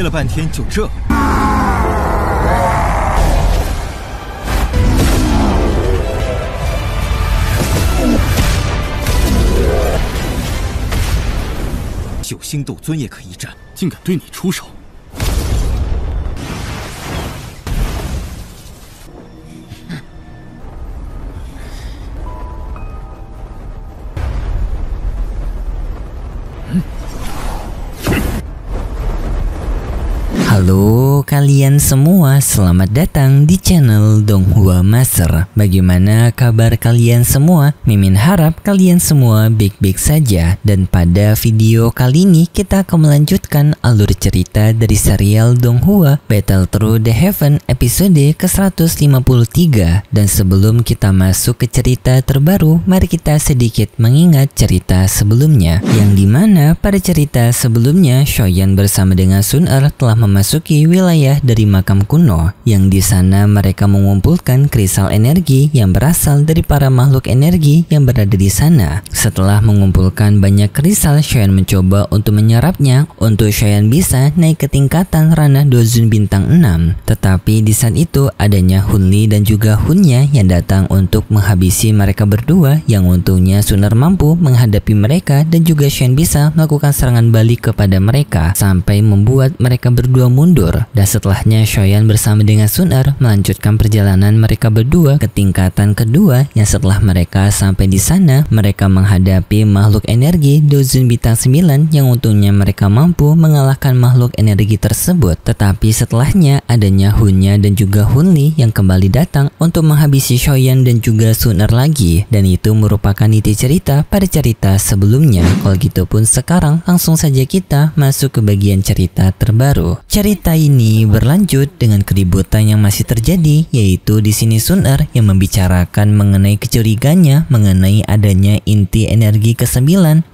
憋了半天就这。九星斗尊也可一战，竟敢对你出手！ Halo kalian semua, selamat datang di channel Donghua Master. Bagaimana kabar kalian semua? Mimin harap kalian semua baik-baik saja. Dan pada video kali ini kita akan melanjutkan alur cerita dari serial Donghua Battle Through the Heaven episode ke-153. Dan sebelum kita masuk ke cerita terbaru, mari kita sedikit mengingat cerita sebelumnya, yang dimana pada cerita sebelumnya Shoyan bersama dengan Sun Er telah memasuki wilayah dari makam kuno, yang di sana mereka mengumpulkan kristal energi yang berasal dari para makhluk energi yang berada di sana. Setelah mengumpulkan banyak kristal, Shoyan mencoba untuk menyerapnya untuk Shoyan bisa naik ke tingkatan ranah Dozun bintang 6. Tetapi di saat itu adanya Hunli dan juga Hunya yang datang untuk menghabisi mereka berdua, yang untungnya Sun Er mampu menghadapi mereka dan juga Shoyan bisa melakukan serangan balik kepada mereka sampai membuat mereka berdua mundur. Dan setelahnya Shoyan bersama dengan Sun Er melanjutkan perjalanan mereka berdua ke tingkatan kedua, yang setelah mereka sampai di sana mereka menghadapi makhluk energi Dozun bintang 9 yang untungnya mereka mampu mengalahkan makhluk energi tersebut. Tetapi setelahnya adanya Hunya dan juga Hunli yang kembali datang untuk menghabisi Shoyan dan juga Sun Er lagi, dan itu merupakan inti cerita pada cerita sebelumnya. Kalau gitu pun sekarang langsung saja kita masuk ke bagian cerita terbaru. Cerita ini berlanjut dengan keributan yang masih terjadi, yaitu di sini Sun Er yang membicarakan mengenai kecurigaannya mengenai adanya inti energi ke-9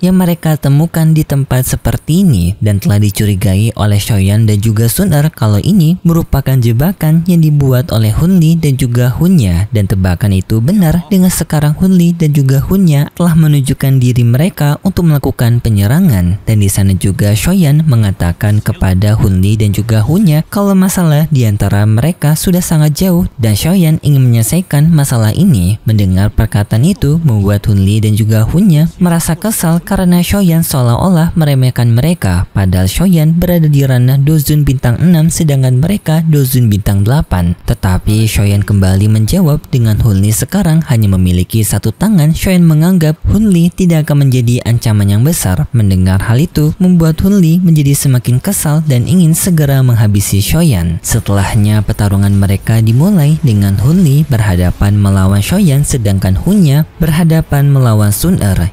yang mereka temukan di tempat seperti ini, dan telah dicurigai oleh Shoyan dan juga Sun Er kalau ini merupakan jebakan yang dibuat oleh Hunli dan juga Hunya. Dan tebakan itu benar, dengan sekarang Hunli dan juga Hunya telah menunjukkan diri mereka untuk melakukan penyerangan. Dan di sana juga Shoyan mengatakan kepada Hunli dan juga Hunya kalau masalah di antara mereka sudah sangat jauh dan Shoyan ingin menyelesaikan masalah ini. Mendengar perkataan itu membuat Hunli dan juga Hunya merasa kesal karena Shoyan seolah-olah meremehkan mereka, padahal Shoyan berada di ranah Dozun bintang 6 sedangkan mereka Dozun bintang 8. Tetapi Shoyan kembali menjawab dengan Hunli sekarang hanya memiliki satu tangan. Shoyan menganggap Hunli tidak akan menjadi ancaman yang besar. Mendengar hal itu membuat Hunli menjadi semakin kesal dan ingin segera menghabisi Shoyan. Setelahnya pertarungan mereka dimulai dengan Hunli berhadapan melawan Shoyan sedangkan Hunya berhadapan melawan Sun Er.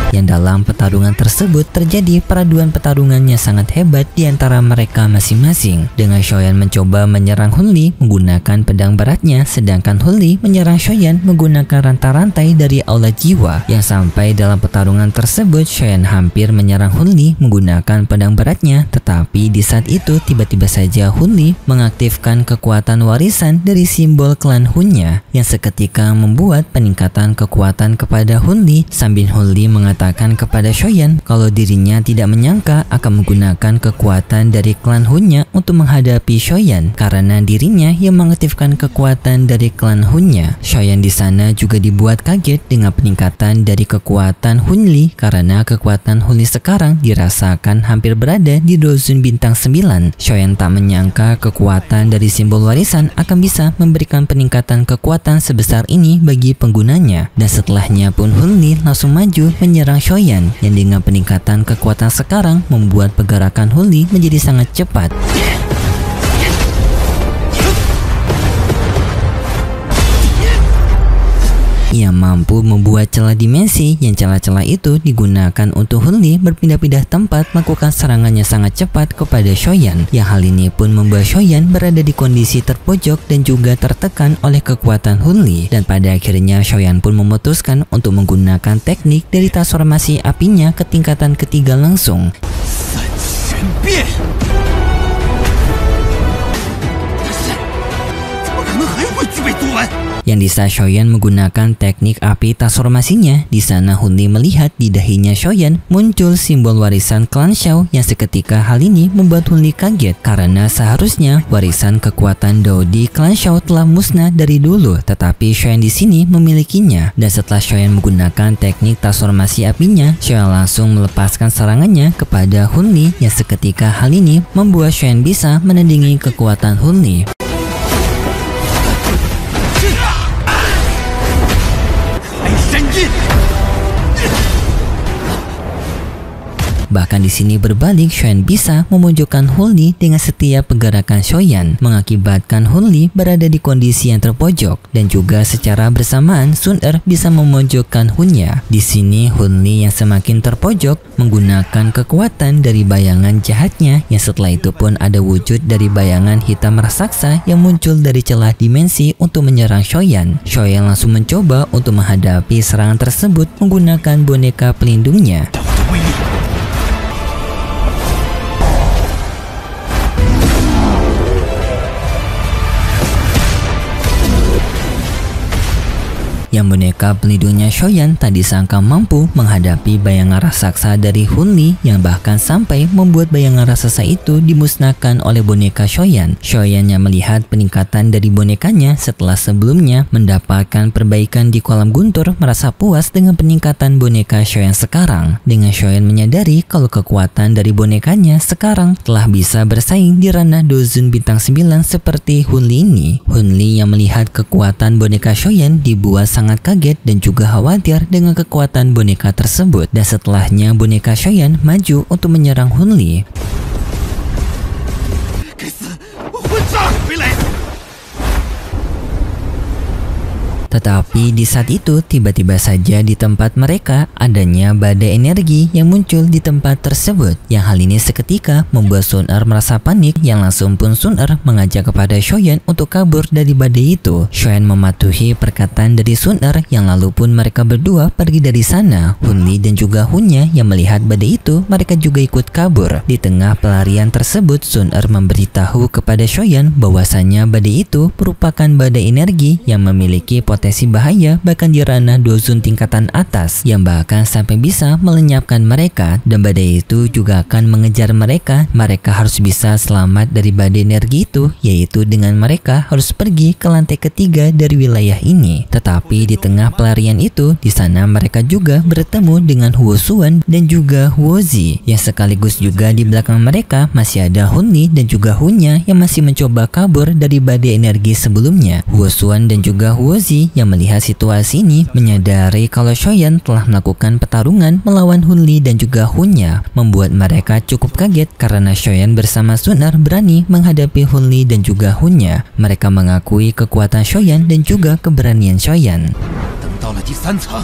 Yang dalam pertarungan tersebut terjadi peraduan pertarungannya sangat hebat di antara mereka masing-masing, dengan Shoyan mencoba menyerang Hunli menggunakan pedang beratnya sedangkan Hunli menyerang Shoyan menggunakan rantai-rantai dari aula jiwa, yang sampai dalam pertarungan tersebut Shoyan hampir menyerang Hunli menggunakan pedang beratnya. Tetapi di saat itu tiba-tiba saja Hunli mengaktifkan kekuatan warisan dari simbol klan Hunya yang seketika membuat peningkatan kekuatan kepada Hunli, sambil Hunli mengatakan kepada Shoyan kalau dirinya tidak menyangka akan menggunakan kekuatan dari klan Hunya untuk menghadapi Shoyan karena dirinya yang mengaktifkan kekuatan dari klan Hunya. Shoyan di sana juga dibuat kaget dengan peningkatan dari kekuatan Hunli karena kekuatan Hunli sekarang dirasakan hampir berada di Dozun bintang 9. Shoyan tak menyangka kekuatan dari simbol warisan akan bisa memberikan peningkatan kekuatan sebesar ini bagi penggunanya, dan setelahnya pun Hunli langsung maju menyerang Shoyan yang dengan peningkatan kekuatan sekarang membuat pergerakan Hunli menjadi sangat cepat. Ia mampu membuat celah dimensi, yang celah-celah itu digunakan untuk Hunli berpindah-pindah tempat melakukan serangannya sangat cepat kepada Shoyan, yang hal ini pun membuat Shoyan berada di kondisi terpojok dan juga tertekan oleh kekuatan Hunli. Dan pada akhirnya Shoyan pun memutuskan untuk menggunakan teknik dari transformasi apinya ke tingkatan ketiga langsung. yang di saat Shoyan menggunakan teknik api transformasinya, di sana Hunli melihat di dahinya Shoyan muncul simbol warisan klan Shao yang seketika hal ini membuat Hunli kaget karena seharusnya warisan kekuatan Dao di klan Shao telah musnah dari dulu, tetapi Shoyan di sini memilikinya. Dan setelah Shoyan menggunakan teknik transformasi apinya, Shoyan langsung melepaskan serangannya kepada Hunli yang seketika hal ini membuat Shoyan bisa menandingi kekuatan Hunli. Bahkan di sini berbalik, Shoyan bisa memojokkan Hunli dengan setiap pergerakan Shoyan, mengakibatkan Hunli berada di kondisi yang terpojok, dan juga secara bersamaan Sun Er bisa memojokkan Hunya. Di sini Hunli yang semakin terpojok menggunakan kekuatan dari bayangan jahatnya, yang setelah itu pun ada wujud dari bayangan hitam raksasa yang muncul dari celah dimensi untuk menyerang Shoyan. Shoyan langsung mencoba untuk menghadapi serangan tersebut menggunakan boneka pelindungnya. Yang boneka pelindungnya Shoyan tak disangka mampu menghadapi bayangan raksasa dari Hunli yang bahkan sampai membuat bayangan raksasa itu dimusnahkan oleh boneka Shoyan. Shoyan yang melihat peningkatan dari bonekanya setelah sebelumnya mendapatkan perbaikan di kolam guntur merasa puas dengan peningkatan boneka Shoyan sekarang. Dengan Shoyan menyadari kalau kekuatan dari bonekanya sekarang telah bisa bersaing di ranah Dozun bintang 9 seperti Hunli ini. Hunli yang melihat kekuatan boneka Shoyan dibuat sangat kaget dan juga khawatir dengan kekuatan boneka tersebut, dan setelahnya boneka Shoyan maju untuk menyerang Hunli. Tetapi di saat itu tiba-tiba saja di tempat mereka adanya badai energi yang muncul di tempat tersebut, yang hal ini seketika membuat Sun Er merasa panik, yang langsung pun Sun Er mengajak kepada Shoyan untuk kabur dari badai itu. Shoyan mematuhi perkataan dari Sun Er, yang lalu pun mereka berdua pergi dari sana. Hunli dan juga Hunya yang melihat badai itu, mereka juga ikut kabur. Di tengah pelarian tersebut, Sun Er memberitahu kepada Shoyan bahwasanya badai itu merupakan badai energi yang memiliki potensi bahaya bahkan di ranah Dozun tingkatan atas, yang bahkan sampai bisa melenyapkan mereka, dan badai itu juga akan mengejar mereka. Mereka harus bisa selamat dari badai energi itu, yaitu dengan mereka harus pergi ke lantai ketiga dari wilayah ini. Tetapi di tengah pelarian itu, di sana mereka juga bertemu dengan Huo Xuan dan juga Huo Zi, yang sekaligus juga di belakang mereka masih ada Hunli dan juga Hunya yang masih mencoba kabur dari badai energi sebelumnya. Huo Xuan dan juga Huo Zi yang melihat situasi ini menyadari kalau Shoyan telah melakukan pertarungan melawan Hunli dan juga Hunya, membuat mereka cukup kaget karena Shoyan bersama Sun Er berani menghadapi Hunli dan juga Hunya. Mereka mengakui kekuatan Shoyan dan juga keberanian Shoyan. 等到了第3层，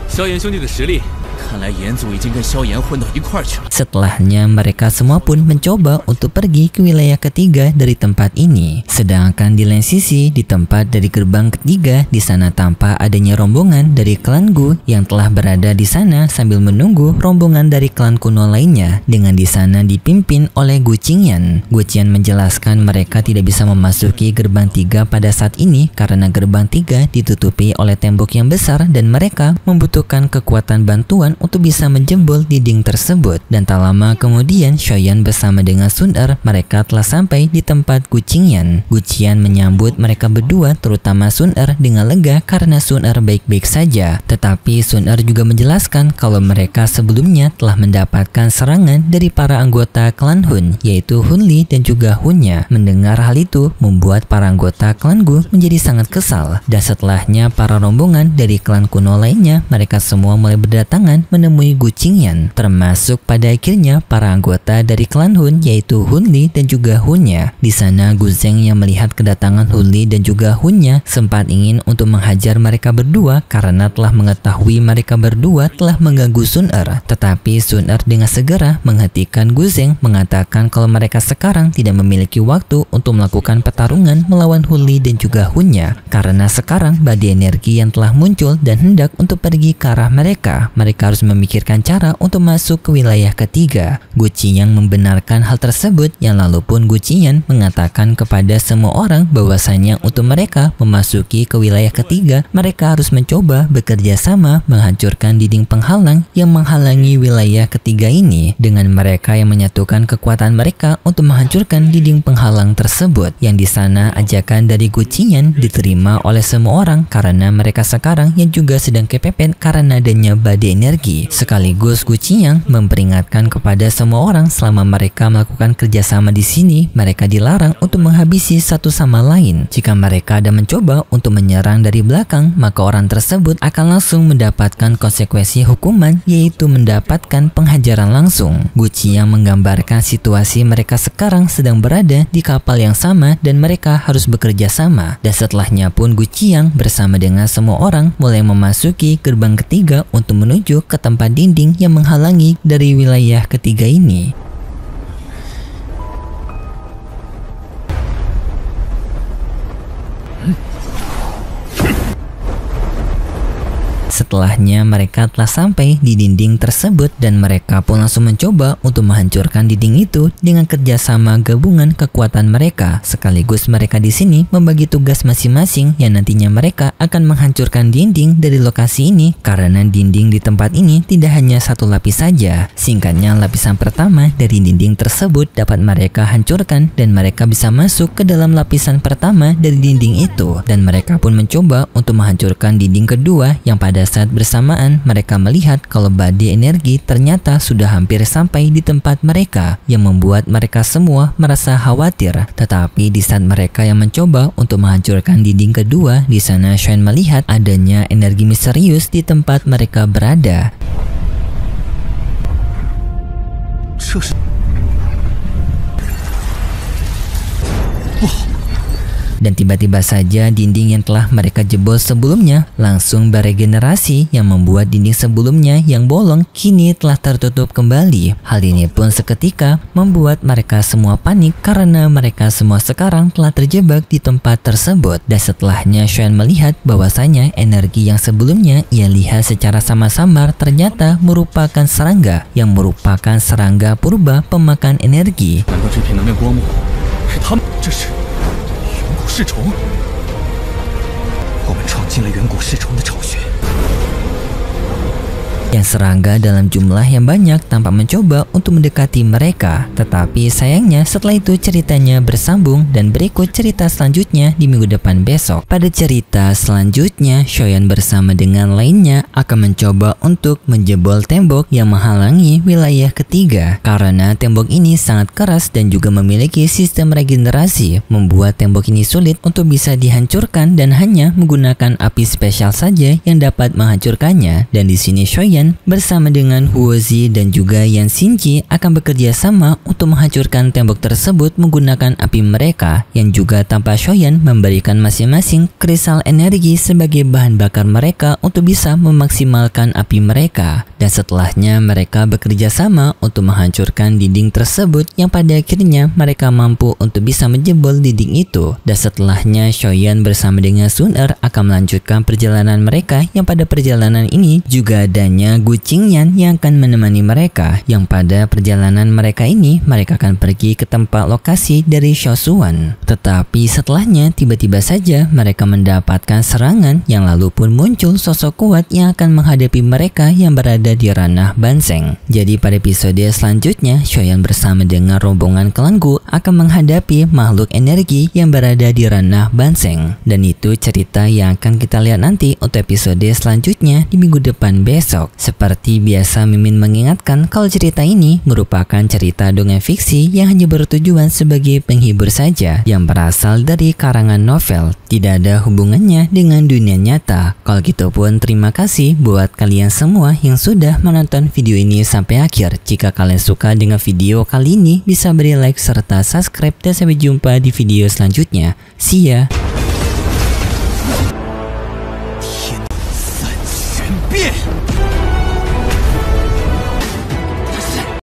萧炎兄弟的实力 看来炎族已经跟萧炎混到一块儿去了。 Setelahnya mereka semua pun mencoba untuk pergi ke wilayah ketiga dari tempat ini. Sedangkan di lain sisi, di tempat dari gerbang ketiga, di sana tampak adanya rombongan dari klan Gu yang telah berada di sana sambil menunggu rombongan dari klan kuno lainnya, dengan di sana dipimpin oleh Gu Qingyan. Gu Qingyan menjelaskan mereka tidak bisa memasuki gerbang 3 pada saat ini karena gerbang 3 ditutupi oleh tembok yang besar dan mereka membutuhkan kekuatan bantuan untuk bisa menjebol dinding tersebut. Dan tak lama kemudian Shoyan bersama dengan Sun Er mereka telah sampai di tempat Gu Qingyan. Gu Qingyan menyambut mereka berdua, terutama Sun Er, dengan lega karena Sun Er baik-baik saja. Tetapi Sun Er juga menjelaskan kalau mereka sebelumnya telah mendapatkan serangan dari para anggota klan Hun, yaitu Hunli dan juga Hunya. Mendengar hal itu membuat para anggota klan Gu menjadi sangat kesal, dan setelahnya para rombongan dari klan kuno lainnya mereka semua mulai berdatangan menemui Gu Qingyan, termasuk pada akhirnya para anggota dari klan Hun yaitu Hunli dan juga Hunya. Di sana Gu Zeng yang melihat kedatangan Hunli dan juga Hunya sempat ingin untuk menghajar mereka berdua karena telah mengetahui mereka berdua telah mengganggu Sun Er. Tetapi Sun Er dengan segera menghentikan Gu Zeng, mengatakan kalau mereka sekarang tidak memiliki waktu untuk melakukan pertarungan melawan Hunli dan juga Hunya karena sekarang badai energi yang telah muncul dan hendak untuk pergi ke arah mereka. Mereka harus harus memikirkan cara untuk masuk ke wilayah ketiga. Gu Qiyang membenarkan hal tersebut, yang lalu pun Gu Qiyan mengatakan kepada semua orang bahwasanya untuk mereka memasuki ke wilayah ketiga, mereka harus mencoba bekerja sama menghancurkan dinding penghalang yang menghalangi wilayah ketiga ini, dengan mereka yang menyatukan kekuatan mereka untuk menghancurkan dinding penghalang tersebut. Yang di sana ajakan dari Gu Qiyan diterima oleh semua orang karena mereka sekarang yang juga sedang kepepet karena adanya badai energi. Sekaligus Gu Qiyang memperingatkan kepada semua orang selama mereka melakukan kerjasama di sini, mereka dilarang untuk menghabisi satu sama lain. Jika mereka ada mencoba untuk menyerang dari belakang, maka orang tersebut akan langsung mendapatkan konsekuensi hukuman, yaitu mendapatkan penghajaran langsung. Gu Qiyang menggambarkan situasi mereka sekarang sedang berada di kapal yang sama dan mereka harus bekerja sama. Dan setelahnya pun Gu Qiyang bersama dengan semua orang mulai memasuki gerbang ketiga untuk menuju ke tempat dinding yang menghalangi dari wilayah ketiga ini. Setelahnya mereka telah sampai di dinding tersebut dan mereka pun langsung mencoba untuk menghancurkan dinding itu dengan kerjasama gabungan kekuatan mereka. Sekaligus mereka di sini membagi tugas masing-masing yang nantinya mereka akan menghancurkan dinding dari lokasi ini, karena dinding di tempat ini tidak hanya satu lapis saja. Singkatnya, lapisan pertama dari dinding tersebut dapat mereka hancurkan dan mereka bisa masuk ke dalam lapisan pertama dari dinding itu, dan mereka pun mencoba untuk menghancurkan dinding kedua yang pada saat bersamaan mereka melihat kalau badai energi ternyata sudah hampir sampai di tempat mereka, yang membuat mereka semua merasa khawatir. Tetapi di saat mereka yang mencoba untuk menghancurkan dinding kedua, di sana Shen melihat adanya energi misterius di tempat mereka berada. Dan tiba-tiba saja dinding yang telah mereka jebol sebelumnya langsung beregenerasi, yang membuat dinding sebelumnya yang bolong kini telah tertutup kembali. Hal ini pun seketika membuat mereka semua panik karena mereka semua sekarang telah terjebak di tempat tersebut. Dan setelahnya Shen melihat bahwasanya energi yang sebelumnya ia lihat secara samar-samar ternyata merupakan serangga, yang merupakan serangga purba pemakan energi. 噬虫，我们闯进了远古噬虫的巢穴。 Yang serangga dalam jumlah yang banyak tampak mencoba untuk mendekati mereka. Tetapi sayangnya setelah itu ceritanya bersambung dan berikut cerita selanjutnya di minggu depan besok. Pada cerita selanjutnya, Shoyan bersama dengan lainnya akan mencoba untuk menjebol tembok yang menghalangi wilayah ketiga. Karena tembok ini sangat keras dan juga memiliki sistem regenerasi, membuat tembok ini sulit untuk bisa dihancurkan dan hanya menggunakan api spesial saja yang dapat menghancurkannya. Dan di sini Shoyan bersama dengan Huozi dan juga Yan Xinji akan bekerja sama untuk menghancurkan tembok tersebut menggunakan api mereka, yang juga tanpa Shoyan memberikan masing-masing kristal energi sebagai bahan bakar mereka untuk bisa memaksimalkan api mereka. Dan setelahnya mereka bekerja sama untuk menghancurkan dinding tersebut, yang pada akhirnya mereka mampu untuk bisa menjebol dinding itu. Dan setelahnya Shoyan bersama dengan Sun Er akan melanjutkan perjalanan mereka, yang pada perjalanan ini juga adanya Gu Qingyan yang akan menemani mereka, yang pada perjalanan mereka ini mereka akan pergi ke tempat lokasi dari Xiaoshuan. Tetapi setelahnya tiba-tiba saja mereka mendapatkan serangan, yang lalu pun muncul sosok kuat yang akan menghadapi mereka yang berada di ranah Banseng. Jadi pada episode selanjutnya Shoyan bersama dengan rombongan klan Gu akan menghadapi makhluk energi yang berada di ranah Banseng. Dan itu cerita yang akan kita lihat nanti untuk episode selanjutnya di minggu depan besok. Seperti biasa, Mimin mengingatkan kalau cerita ini merupakan cerita dongeng fiksi yang hanya bertujuan sebagai penghibur saja, yang berasal dari karangan novel, tidak ada hubungannya dengan dunia nyata. Kalau gitu pun terima kasih buat kalian semua yang sudah menonton video ini sampai akhir. Jika kalian suka dengan video kali ini, bisa beri like serta subscribe, dan sampai jumpa di video selanjutnya. See ya! 天三玄变。